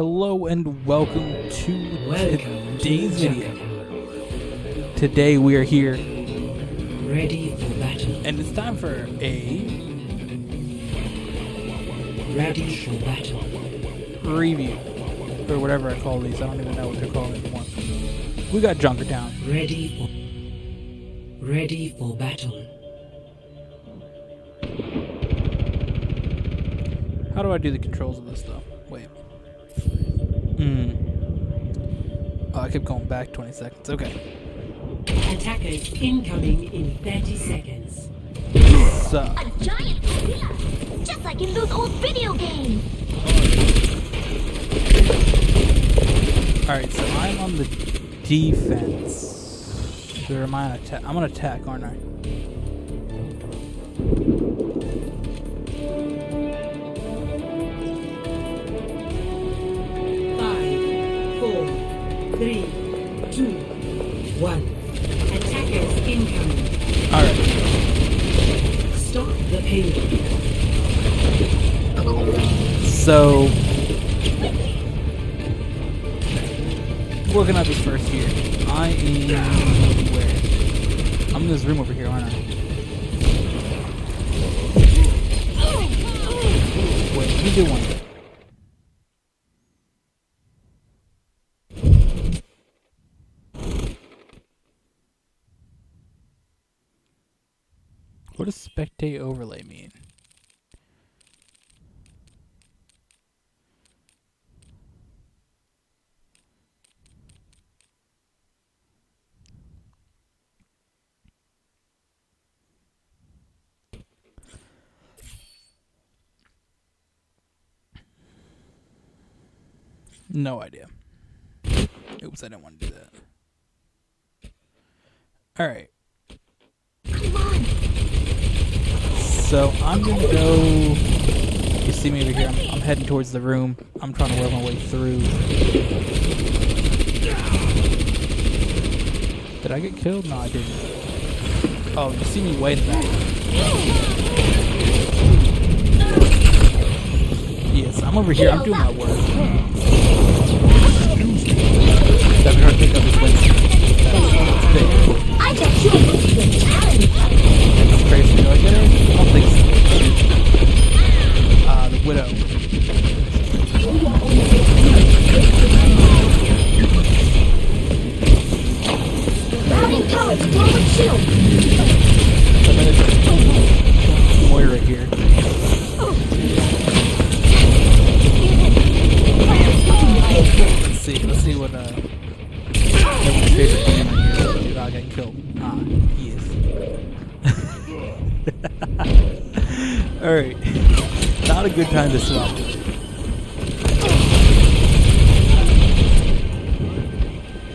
Hello and welcome to today's video. Today we are here, ready for battle, and it's time for a ready for battle, review, or whatever I call these. I don't even know what they're called anymore. We got Junkertown. Ready for battle. How do I do the controls of this stuff? Wait. Oh, I kept going back 20 seconds. Okay. Attackers incoming in 30 seconds. So. A giant spear! Just like in those old video games! Alright, so I'm on the defense. Or am I on attack? I'm on attack, aren't I? Three, two, one. Attackers incoming. Alright. Stop the payload. So, working out this first here. I am where? I'm in this room over here, aren't I? Wait, let me do one. What does spectate overlay mean? No idea. Oops, I didn't want to do that. Alright. Come on! So I'm gonna go. You see me over here? I'm heading towards the room. I'm trying to work my way through. Did I get killed? No, I didn't. Oh, you see me way in the back. Yes, I'm over here. I'm doing my work. Definitely hard to pick up this way. I bet you're going to be a challenge! That's crazy. Do I get it? I don't think so. The widow. Routing power to forward shield! I'm gonna Moira here. Let's see what everyone's favorite game on here. Dude, I got killed. Ah, yes. Alright. Not a good time to swap.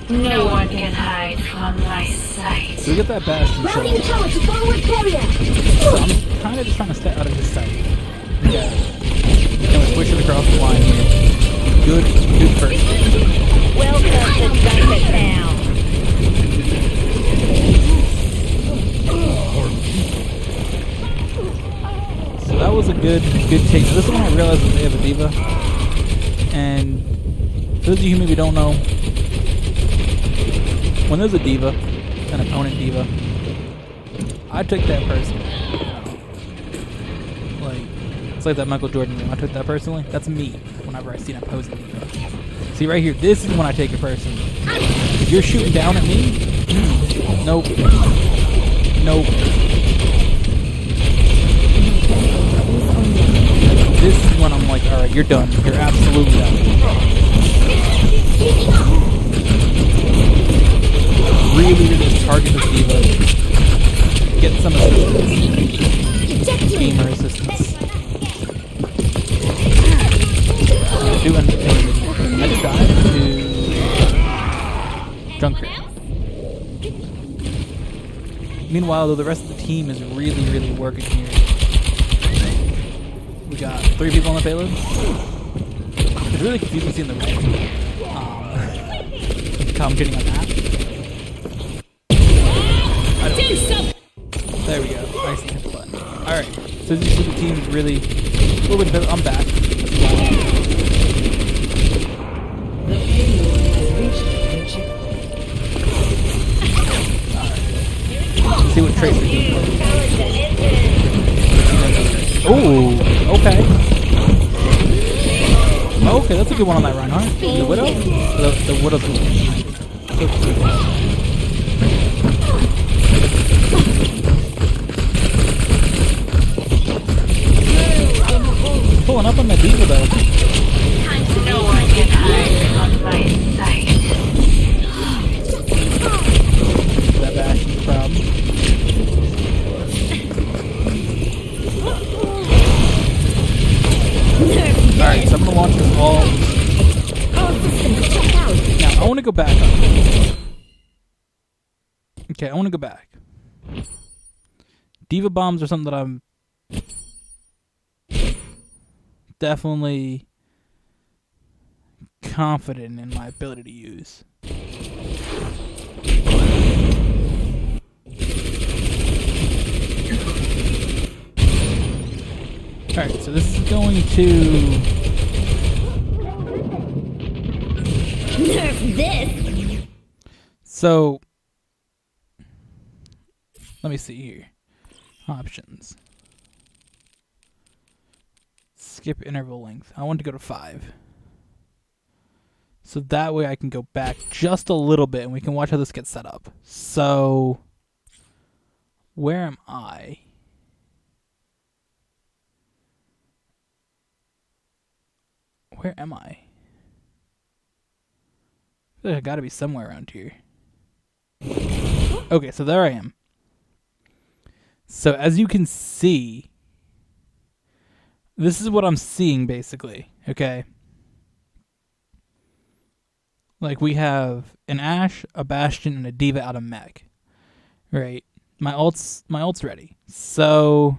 No one can hide from my sight. So we get that bash control. Routing power to forward barrier! So I'm kind of just trying to stay out of his sight. Yeah. And we're pushing across the line here. Good first. Welcome to Junkertown. So that was a good take. Now, this one I realized that they have a diva. And for those of you who maybe don't know, when there's a diva, an opponent diva, I took that personally. It's like that Michael Jordan game. I took that personally. That's me whenever I see an opposing diva. See right here, this is when I take it personally. If you're shooting down at me, nope. Nope. This is when I'm like, alright, you're done. You're absolutely done. Really target this diva. Get some assistance. Gamer assistance. I just died to Junker. Meanwhile, though, the rest of the team is really working here. We got 3 people on the payload. It's really confusing seeing the right. Commentating on that. There we go. Nice and hit the button. Alright. So as you see, the team's really a little bit better. I'm back. Tracer. Ooh, okay. Okay, that's a good one on that Reinhardt. The Widow? The Widow's a good one. Pulling up on the diva though. No one can hide from my sight. That Bastion's problem. Alright, so I'm gonna launch this all. Now, I wanna go back up. Okay, I wanna go back. Diva bombs are something that I'm definitely confident in my ability to use. Alright, so this is going to Nerf this! So let me see here. Options. Skip interval length. I want to go to 5. So that way I can go back just a little bit and we can watch how this gets set up. So where am I? Where am I? I feel like I gotta be somewhere around here. Okay, so there I am. So as you can see, this is what I'm seeing basically, okay? Like we have an Ashe, a Bastion, and a Diva out of mech. Right? My ult's ready. So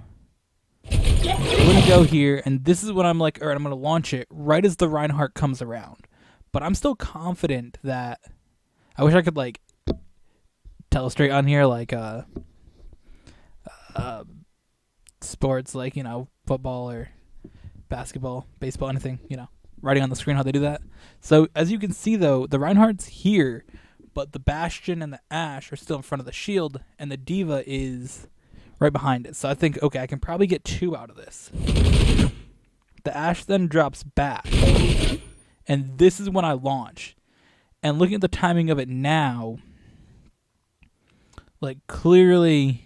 I'm gonna go here, and this is what I'm like, alright, I'm gonna launch it right as the Reinhardt comes around. But I'm still confident that I wish I could like illustrate on here like sports like, you know, football or basketball, baseball, anything, you know, writing on the screen how they do that. So as you can see though, the Reinhardt's here, but the Bastion and the Ashe are still in front of the shield, and the Diva is right behind it. So I think, okay, I can probably get 2 out of this. The Ashe then drops back, and this is when I launch. And looking at the timing of it now, like clearly,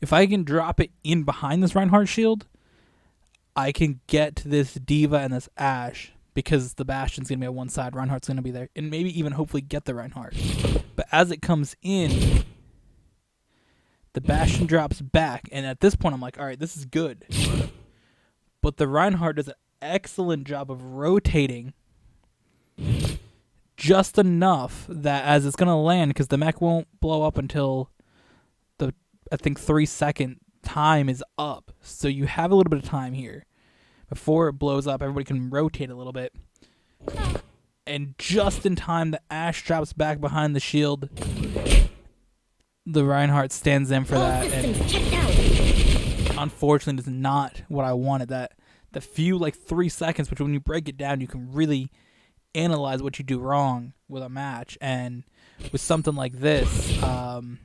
if I can drop it in behind this Reinhardt shield, I can get this Diva and this Ashe, because the Bastion's going to be on one side, Reinhardt's going to be there, and maybe even hopefully get the Reinhardt. But as it comes in, the Bastion drops back, and at this point I'm like, alright, this is good. But the Reinhardt does an excellent job of rotating just enough that as it's going to land, because the mech won't blow up until the, I think, 3-second time is up. So you have a little bit of time here. Before it blows up, everybody can rotate a little bit. And just in time, the Ashe drops back behind the shield. The Reinhardt stands in for that. And unfortunately, it's not what I wanted. That the few, like 3 seconds, which when you break it down, you can really analyze what you do wrong with a match. And with something like this, I mean,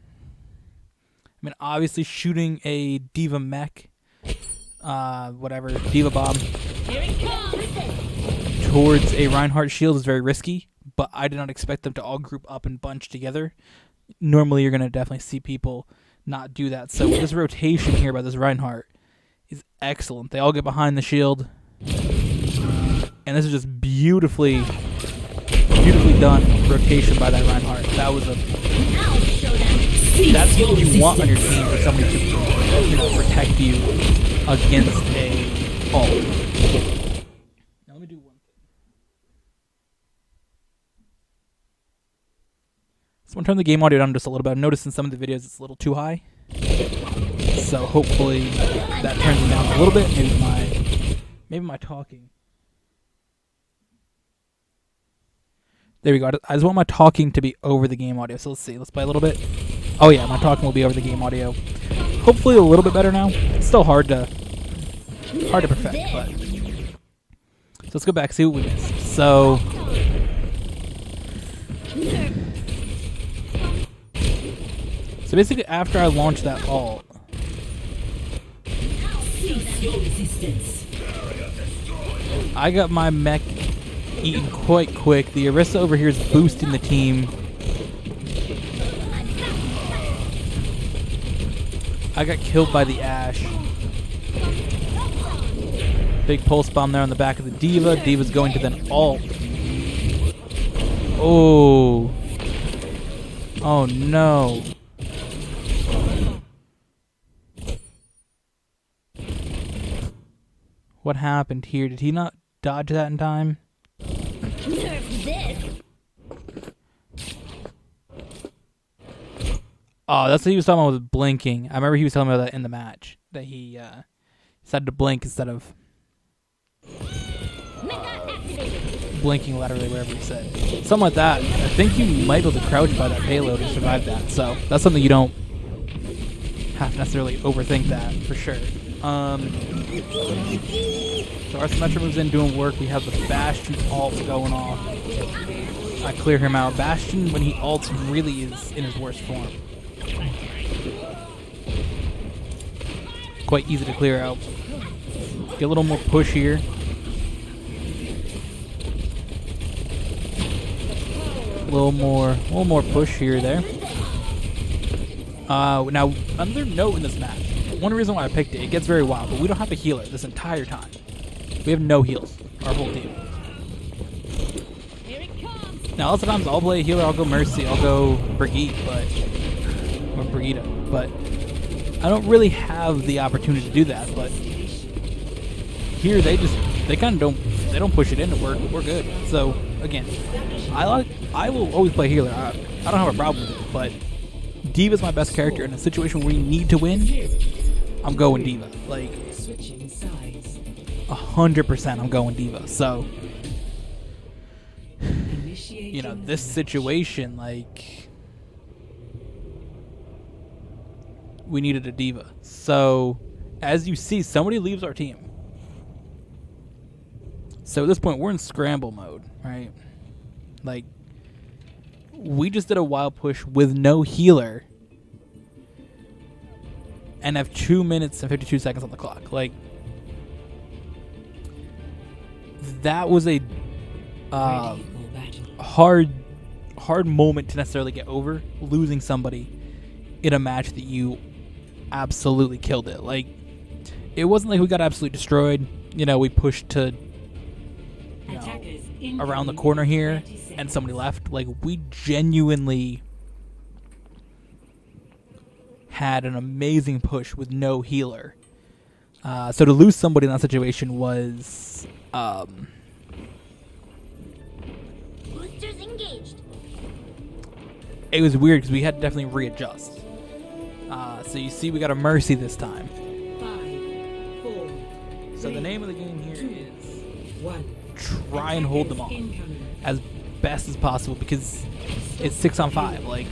obviously shooting a Diva mech, Diva bomb towards a Reinhardt shield is very risky, but I did not expect them to all group up and bunch together. Normally, you're going to definitely see people not do that. So this rotation here by this Reinhardt is excellent. They all get behind the shield, and this is just beautifully done rotation by that Reinhardt. That was that's what you want on your team, for somebody to, you know, protect you against a ult. Now let me do one thing. So I'm going to turn the game audio down just a little bit. I noticed in some of the videos it's a little too high. So hopefully that turns it down a little bit. Maybe my talking. There we go. I just want my talking to be over the game audio. So let's see. Let's play a little bit. Oh yeah, my talking will be over the game audio. Hopefully a little bit better now. It's still hard to perfect, but so let's go back, see what we missed. So So basically, after I launched that ult, Cease your resistance. I got my mech eaten quite quick. The Orisa over here is boosting the team. I got killed by the Ashe. Big pulse bomb there on the back of the D.Va. D.Va's going to then ult. Oh. Oh no. What happened here? Did he not dodge that in time? Nerf this. Oh, that's what he was talking about with blinking. I remember he was telling me about that in the match. That he decided to blink instead of blinking laterally, wherever he said. Something like that. I think you might be able to crouch by that payload and survive that. So that's something you don't have to necessarily overthink that, for sure. So our Symmetra moves in doing work. We have the Bastion ult going off. I clear him out. Bastion, when he ults, really is in his worst form. Quite easy to clear out. Get a little more push here. A little more push here there. Now, another note in this match. One reason why I picked it gets very wild, but we don't have a healer this entire time. We have no heals, our whole team. Now, lots of times I'll play a healer, I'll go Mercy, I'll go Brigitte, or Brigitte, but I don't really have the opportunity to do that. But here they kind of don't push it in. We're good. So again, I will always play healer. I don't have a problem with it, but D.Va's my best character in a situation where we need to win. I'm going D.Va. Like, 100% I'm going D.Va. So, you know, this situation, like, we needed a D.Va. So, as you see, somebody leaves our team. So at this point, we're in scramble mode, right? Like, we just did a wild push with no healer and have 2 minutes and 52 seconds on the clock. Like, that was a hard moment to necessarily get over, losing somebody in a match that you absolutely killed it. Like, it wasn't like we got absolutely destroyed. You know, we pushed to around the corner here and somebody left. Like, we genuinely had an amazing push with no healer. So to lose somebody in that situation was Boosters engaged. it was weird because we had to definitely readjust. So you see we got a Mercy this time. 5, 4, So the name of the game here is 1. try and hold them off as best as possible because it's 6 on 5. Like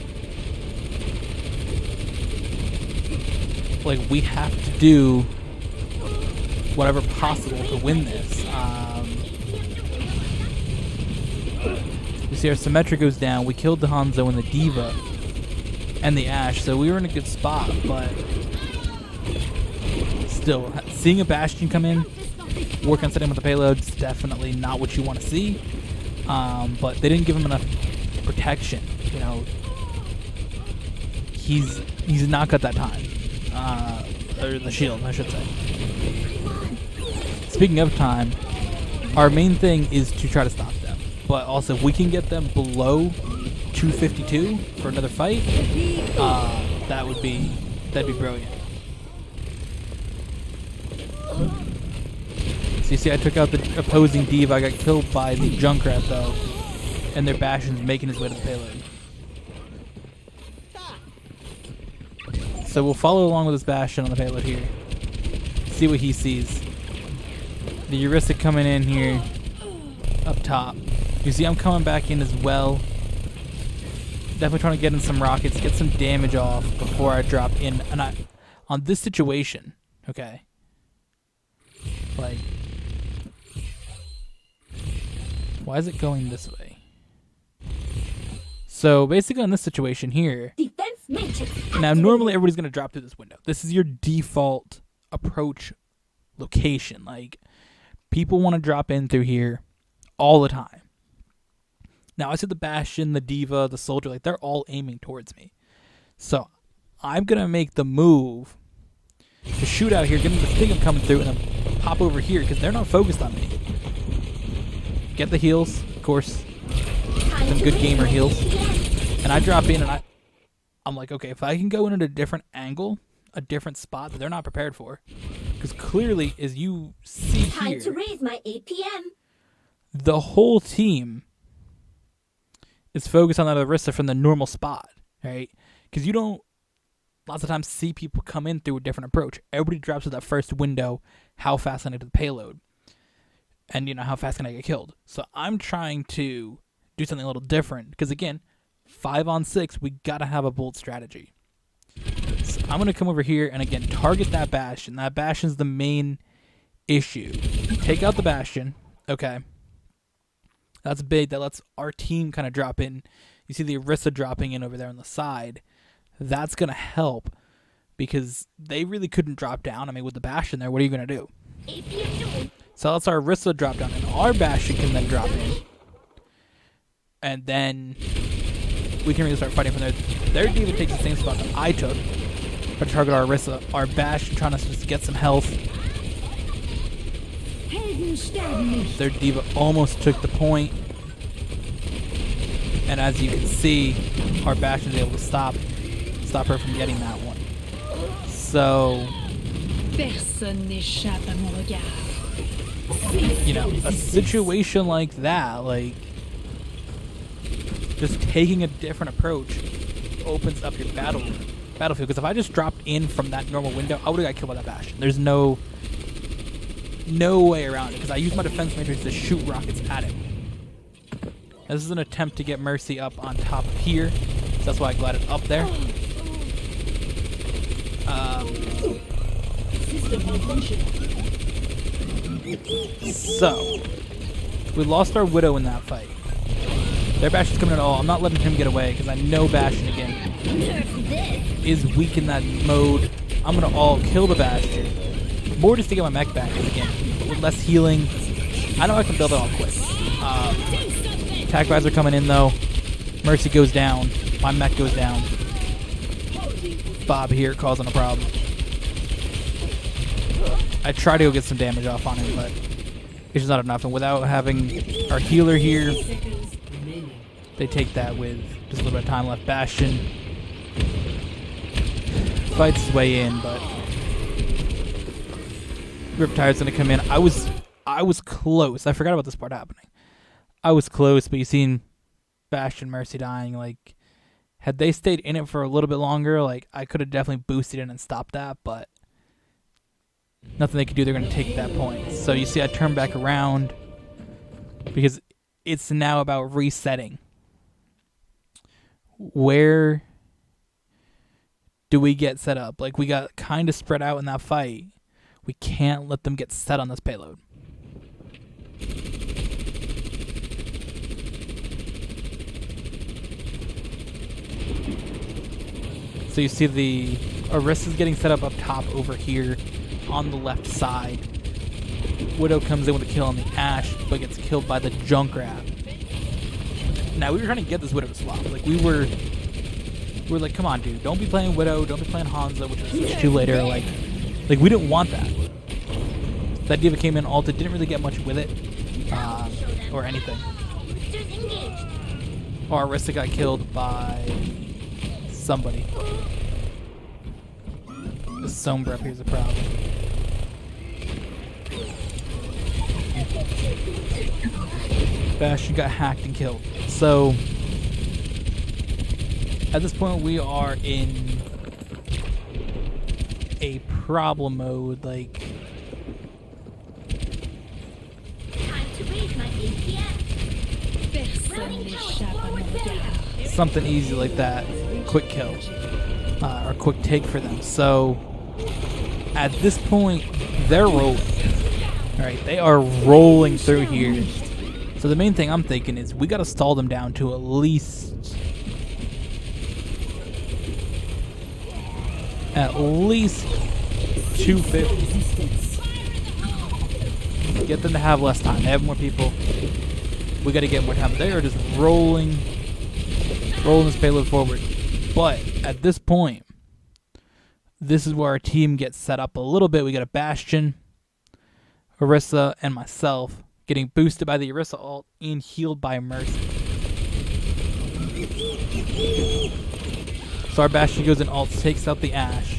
we have to do whatever possible to win this. You see our Symmetra goes down. We killed the Hanzo and the D.Va and the Ashe, so we were in a good spot, but still, seeing a Bastion come in, work on setting with the payloads, definitely not what you want to see. But they didn't give him enough protection. You know, he's not got that time. Or the shield, I should say. Speaking of time, our main thing is to try to stop them. But also, if we can get them below 252 for another fight, that'd be brilliant. So you see, I took out the opposing D.Va. I got killed by the Junkrat though, and their Bastion's making his way to the payload. So we'll follow along with this Bastion on the payload here. See what he sees. The Orisa coming in here up top. You see I'm coming back in as well. Definitely trying to get in some rockets, get some damage off before I drop in. And on this situation, okay, like, why is it going this way? So basically on this situation here, Defense Matrix. Now, normally everybody's going to drop through this window. This is your default approach location. Like, people want to drop in through here all the time. Now, I see the Bastion, the Diva, the Soldier, like, they're all aiming towards me. So, I'm going to make the move to shoot out here, give them the thing I'm coming through, and then pop over here, because they're not focused on me. Get the heals, of course. Some good gamer heals. And I drop in, and I'm like, okay, if I can go in at a different angle, a different spot that they're not prepared for, because clearly, as you see Time to here, raise my APM. the whole team is focused on that Orisa from the normal spot, right? Because you don't, lots of times, see people come in through a different approach. Everybody drops to that first window, how fast can I get to the payload? And, you know, how fast can I get killed? So I'm trying to do something a little different, because again, 5-on-6, we gotta have a bold strategy. So I'm gonna come over here and again target that Bastion. That Bastion's the main issue. Take out the Bastion, okay. That's big. That lets our team kind of drop in. You see the Orisa dropping in over there on the side. That's gonna help because they really couldn't drop down. I mean, with the Bastion there, what are you gonna do? So let's our Orisa drop down, and our Bastion can then drop in, and then we can really start fighting from there. Their Diva takes the same spot that I took, but to target our Orisa. Our Bastion trying to just get some health. Their Diva almost took the point, and as you can see, our Bastion is able to stop her from getting that one. So, you know, a situation like that, like, just taking a different approach opens up your battlefield. Because if I just dropped in from that normal window, I would have got killed by that Bastion. There's no way around it, because I used my defense matrix to shoot rockets at it. This is an attempt to get Mercy up on top of here, so that's why I glided up there. So, we lost our Widow in that fight. Their Bastion's coming in all. I'm not letting him get away, because I know Bastion, again, is weak in that mode. I'm going to all kill the Bastion. More just to get my mech back, because again, with less healing, I know I can build it all quick. Attack visor coming in though. Mercy goes down. My mech goes down. Bob here causing a problem. I try to go get some damage off on him, but it's just not enough. And without having our healer here, they take that with just a little bit of time left. Bastion fights his way in, but Riptide's gonna come in. I was close. I forgot about this part happening. I was close, but you seen Bastion, Mercy dying. Like, had they stayed in it for a little bit longer, like, I could have definitely boosted in and stopped that, but nothing they could do. They're gonna take that point. So you see I turn back around because it's now about resetting. Where do we get set up? Like, we got kind of spread out in that fight. We can't let them get set on this payload. So you see the Orisa's getting set up top over here on the left side. Widow comes in with a kill on the Ashe, but gets killed by the Junkrat. Now, we were trying to get this Widow to swap. Like, we were like, come on, dude. Don't be playing Widow. Don't be playing Hanzo, which was switched to later. Like, we didn't want that. That Diva came in, ulted, didn't really get much with it, or anything. Our Orisa got killed by somebody. The Sombra up here is a problem. Bastion got hacked and killed. So, at this point, we are in a problem mode. Like, something easy like that, quick kill, or quick take for them. So, at this point, they're rolling. Alright, they are rolling through here. So the main thing I'm thinking is we gotta stall them down to at least at least 250. Get them to have less time. They have more people. We got to get more time. They are just rolling this payload forward. But at this point, this is where our team gets set up a little bit. We got a Bastion, Orisa, and myself getting boosted by the Orisa ult and healed by Mercy. So our Bastion goes in ults, takes out the Ashe.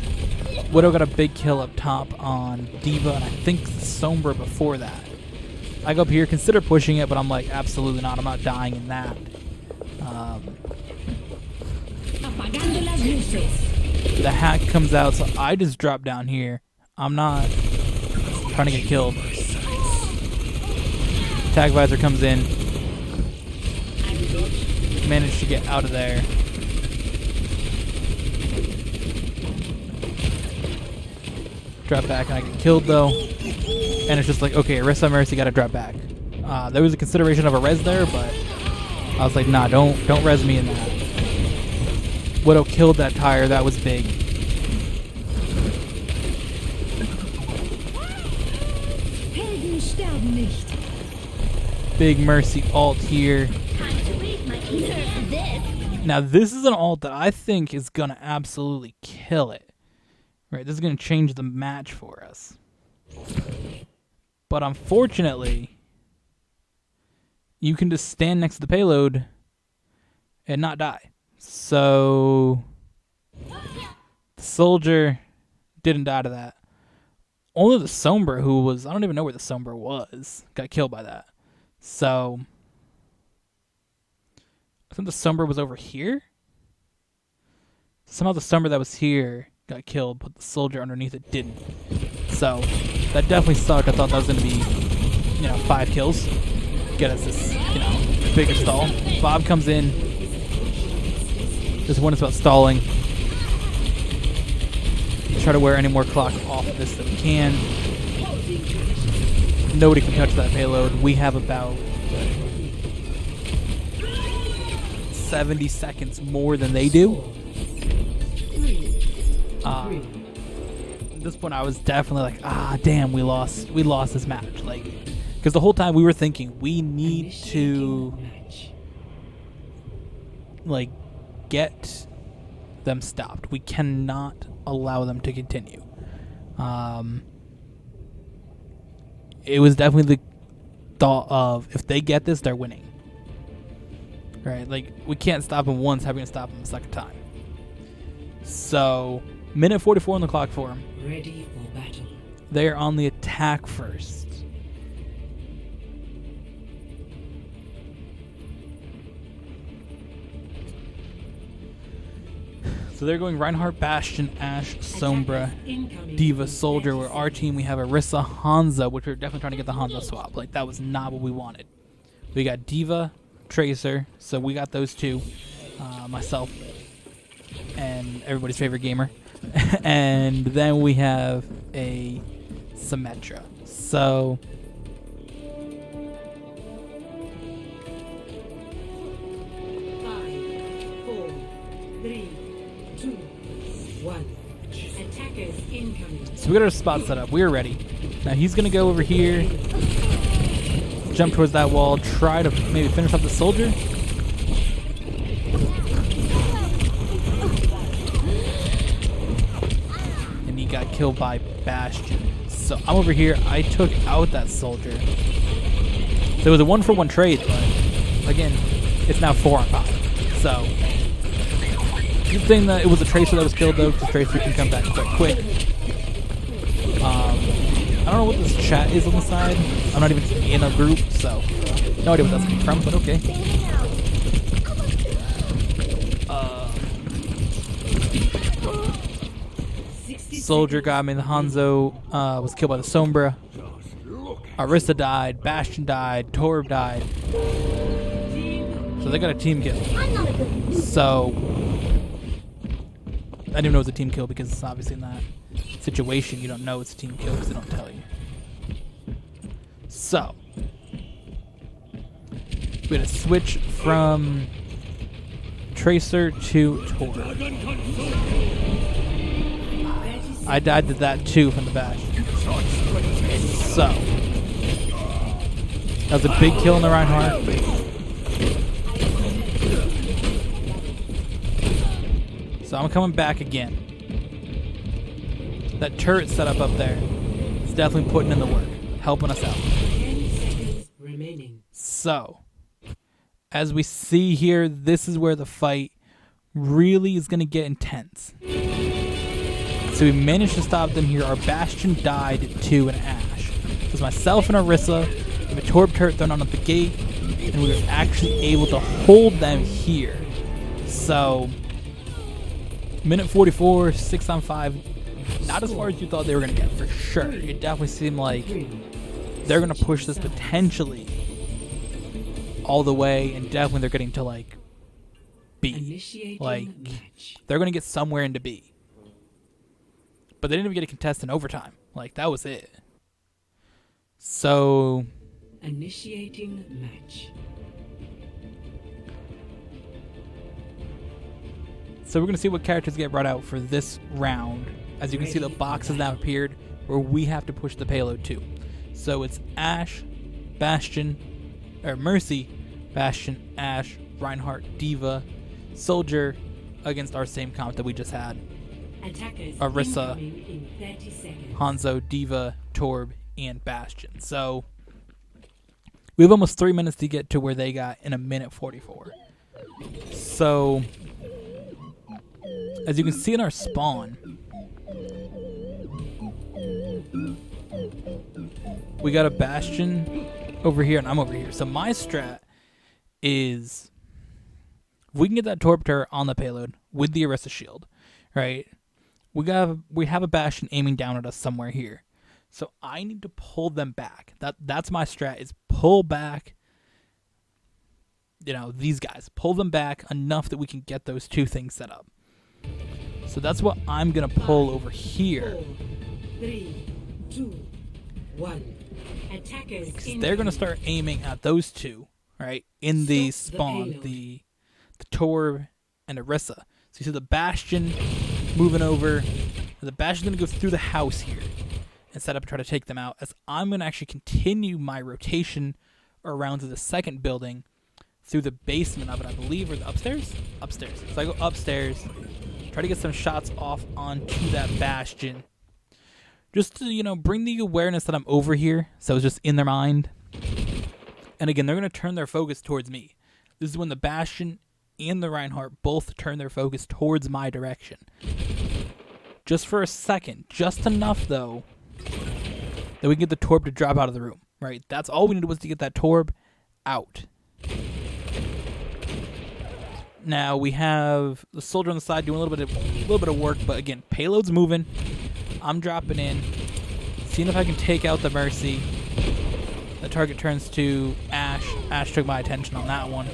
Widow got a big kill up top on D.Va, and I think Sombra before that. I go up here, consider pushing it, but I'm like, absolutely not. I'm not dying in that. The hack comes out, so I just drop down here. I'm not trying to get killed. Tag visor comes in. Managed to get out of there. Drop back and I get killed though. And it's just like, okay, Orisa Mercy gotta drop back. There was a consideration of a res there, but I was like, nah, don't res me in that. Widow killed that tire, that was big. Big Mercy ult here. Now this is an ult that I think is gonna absolutely kill it. Right, this is gonna change the match for us. But unfortunately, you can just stand next to the payload and not die. So the soldier didn't die to that. Only the Sombra, who was, I don't even know where the Sombra was, got killed by that. So I think the Sombra was over here. Somehow the Sombra that was here got killed, but the soldier underneath it didn't. So that definitely sucked. I thought that was going to be, 5 kills. Get us this, bigger stall. Bob comes in. This one is about stalling. Try to wear any more clock off of this that we can. Nobody can touch that payload. We have about 70 seconds more than they do. At this point, I was definitely like, damn, we lost this match. Because the whole time we were thinking, we need to, get them stopped. We cannot allow them to continue. It was definitely the thought of, if they get this, they're winning. Right? We can't stop them once, how are we going to stop them a second time? So, minute 44 on the clock for them. Ready for battle. They are on the attack first. So they're going Reinhardt, Bastion, Ashe, Sombra, D.Va, Soldier. Where our team, we have Orisa, Hanzo, which we're definitely trying to get the Hanzo swap. That was not what we wanted. We got D.Va, Tracer, so we got those two. Myself and everybody's favorite gamer. And then we have a Symmetra. So we got our spot set up. We're ready. Now he's going to go over here, jump towards that wall, try to maybe finish off the soldier. And he got killed by Bastion. So I'm over here. I took out that soldier. So it was a 1-for-1 trade, but again, it's now 4-on-5. So good thing that it was a Tracer that was killed though, because Tracer can come back quite quick. I don't know what this chat is on the side. I'm not even in a group, so no idea what that's coming from, but okay. Soldier got me. The Hanzo was killed by the Sombra. Orisa died. Bastion died. Torb died. So they got a team kill. So I didn't even know it was a team kill because it's obviously in that situation you don't know it's a team kill because they don't tell you. So we had to switch from Tracer to Torb. I died to that too from the bash. So that was a big kill in the Reinhardt. So I'm coming back again. That turret setup up there is definitely putting in the work, helping us out. 10 seconds remaining. So, as we see here, this is where the fight really is going to get intense. So we managed to stop them here. Our Bastion died to an Ashe. It was myself and Orisa, and a Torb turret thrown on at the gate, and we were actually able to hold them here. So, minute 44, 6 on 5, not as far as you thought they were going to get, for sure. It definitely seemed like they're going to push this potentially all the way, and definitely they're getting to like B. Initiating Like, match. they're going to get somewhere into B. But they didn't even get a contest in overtime. Like, that was it. So, Initiating match. so we're going to see what characters get brought out for this round. As you can see, the box has now appeared where we have to push the payload too. So it's Ashe, Bastion, or Mercy, Bastion, Ashe, Reinhardt, D.Va, Soldier against our same comp that we just had. Attackers Orisa, incoming in 30 seconds. Hanzo, D.Va, Torb, and Bastion. So we have almost 3 minutes to get to where they got in a minute 44. So as you can see in our spawn, we got a Bastion over here and I'm over here. So my strat is if we can get that Torb turret on the payload with the Orisa shield, right? We have a Bastion aiming down at us somewhere here. So I need to pull them back. That's my strat, is pull back, you know, these guys. Pull them back enough that we can get those two things set up. So that's what I'm going to pull over here. 4, 3, 2, 1. Attackers Because they're going to start aiming at those two, right, in the spawn, the Torb and Orisa. So you see the Bastion moving over. And the Bastion's going to go through the house here and set up and try to take them out, as I'm going to actually continue my rotation around to the second building through the basement of it, I believe, or the upstairs? Upstairs. So I go upstairs, try to get some shots off onto that Bastion, just to, you know, bring the awareness that I'm over here, so it's just in their mind. And again, they're going to turn their focus towards me. This is when the Bastion and the Reinhardt both turn their focus towards my direction. Just for a second, just enough though, that we can get the Torb to drop out of the room, right? That's all we needed, was to get that Torb out. Now we have the Soldier on the side doing a little bit of work, but again, payload's moving. I'm dropping in, seeing if I can take out the Mercy. The target turns to Ashe. Ashe took my attention on that one.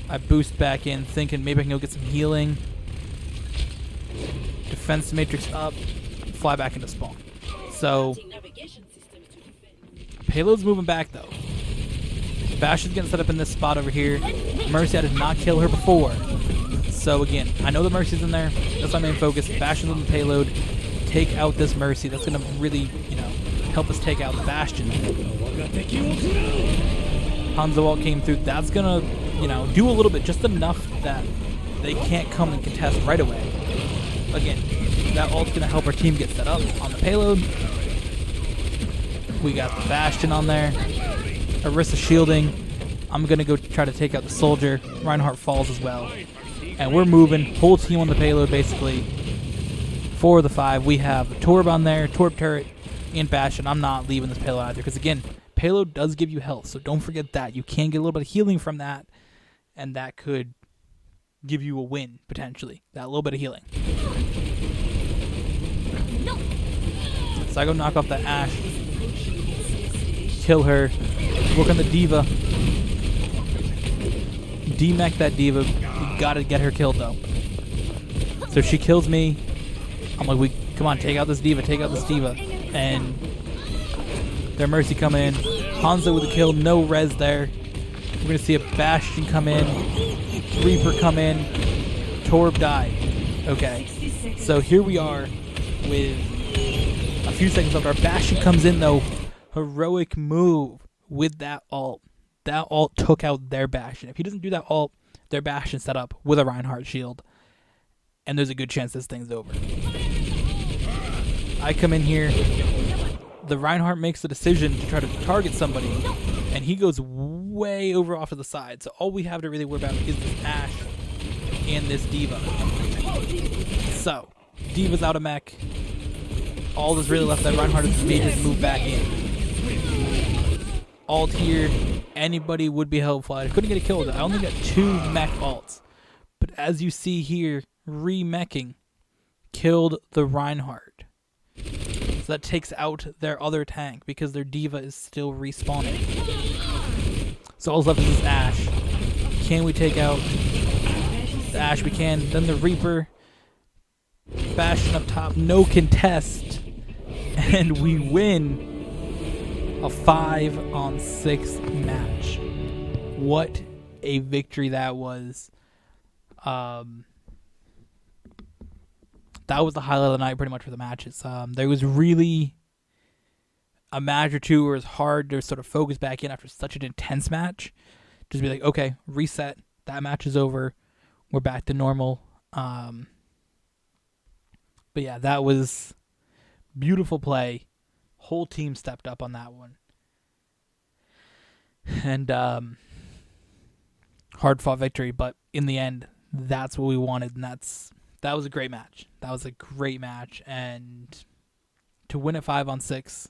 I boost back in, thinking maybe I can go get some healing. Defense matrix up, fly back into spawn. So payload's moving back though. Bastion's getting set up in this spot over here. Mercy, I did not kill her before. So again, I know the Mercy's in there. That's my main focus. Bastion's on the payload. Take out this Mercy. That's going to really, you know, help us take out the Bastion. Hanzo ult came through. That's going to, you know, do a little bit, just enough that they can't come and contest right away. Again, that ult's going to help our team get set up on the payload. We got the Bastion on there. Orisa shielding. I'm going to go try to take out the Soldier. Reinhardt falls as well. And we're moving. Whole team on the payload, basically. 4 of the 5. We have a Torb on there, Torb turret, and Bastion. I'm not leaving this payload either, because again, payload does give you health, so don't forget that. You can get a little bit of healing from that, and that could give you a win, potentially. That little bit of healing. So I go knock off that Ashe. Kill her. Work on the D.Va. D-mech that D.Va. We gotta get her killed, though. So she kills me. I'm like, come on, take out this D.Va, take out this D.Va. And their Mercy come in. Hanzo with a kill, no res there. We're going to see a Bastion come in. Reaper come in. Torb died. Okay. So here we are with a few seconds left. Our Bastion comes in, though. Heroic move with that ult. That ult took out their Bastion. If he doesn't do that ult, their Bastion set up with a Reinhardt shield. And there's a good chance this thing's over. I come in here. The Reinhardt makes the decision to try to target somebody. And he goes way over off to the side. So all we have to really worry about is this Ashe and this D.Va. So, D.Va's out of mech. All that's really left that Reinhardt has made his move back in. Ult here. Anybody would be helpful. I couldn't get a kill with it. I only got 2 mech ults. But as you see here, re-meching killed the Reinhardt. So that takes out their other tank because their D.Va is still respawning. So all that's left is this Ashe. Can we take out the Ashe? We can. Then the Reaper. Bastion up top. No contest. And we win a 5-on-6 match. What a victory that was. That was the highlight of the night pretty much for the matches. There was really a match or two where it's hard to sort of focus back in after such an intense match. Just be like, okay, reset. That match is over. We're back to normal. But yeah, that was beautiful play. Whole team stepped up on that one. And hard fought victory, but in the end, that's what we wanted, and that was a great match. That was a great match, and to win at 5-on-6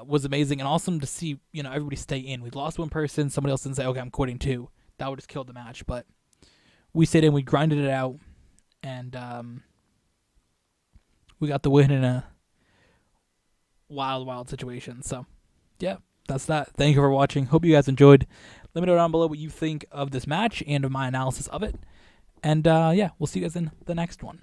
was amazing and awesome to see. Everybody stay in. We lost one person. Somebody else didn't say, "Okay, I'm quitting too." That would have killed the match, but we stayed in. We grinded it out, and we got the win in a wild situation. So, yeah, that's that. Thank you for watching. Hope you guys enjoyed. Let me know down below what you think of this match and of my analysis of it. And yeah, we'll see you guys in the next one.